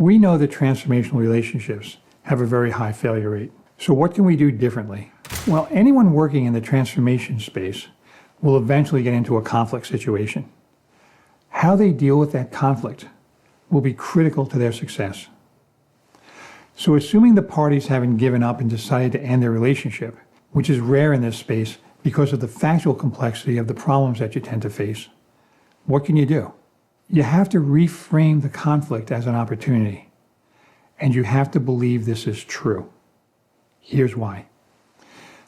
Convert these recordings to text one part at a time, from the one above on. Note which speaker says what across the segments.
Speaker 1: We know that transformational relationships have a very high failure rate. So what can we do differently? Well, anyone working in the transformation space will eventually get into a conflict situation. How they deal with that conflict will be critical to their success. So assuming the parties haven't given up and decided to end their relationship, which is rare in this space because of the factual complexity of the problems that you tend to face, what can you do? You have to reframe the conflict as an opportunity, and you have to believe this is true. Here's why.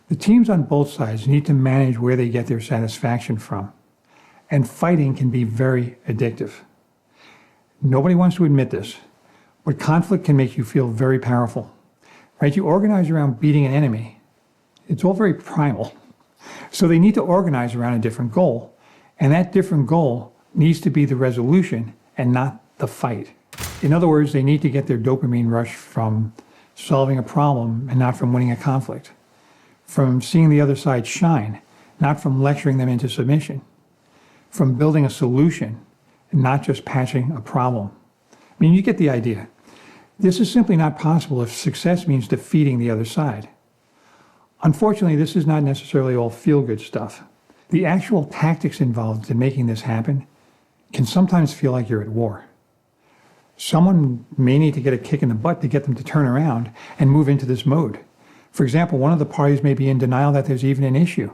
Speaker 1: The teams on both sides need to manage where they get their satisfaction from, and fighting can be very addictive. Nobody wants to admit this, but conflict can make you feel very powerful, right? You organize around beating an enemy. It's all very primal. So they need to organize around a different goal, and that different goal needs to be the resolution and not the fight. In other words, they need to get their dopamine rush from solving a problem and not from winning a conflict, from seeing the other side shine, not from lecturing them into submission, from building a solution and not just patching a problem. I mean, you get the idea. This is simply not possible if success means defeating the other side. Unfortunately, this is not necessarily all feel-good stuff. The actual tactics involved in making this happen can sometimes feel like you're at war. Someone may need to get a kick in the butt to get them to turn around and move into this mode. For example, one of the parties may be in denial that there's even an issue.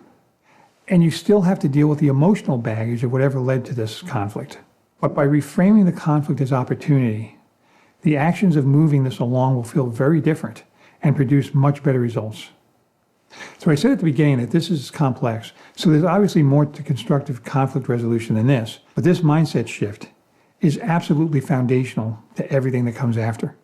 Speaker 1: And you still have to deal with the emotional baggage of whatever led to this conflict. But by reframing the conflict as opportunity, the actions of moving this along will feel very different and produce much better results. So I said at the beginning that this is complex, so there's obviously more to constructive conflict resolution than this, but this mindset shift is absolutely foundational to everything that comes after.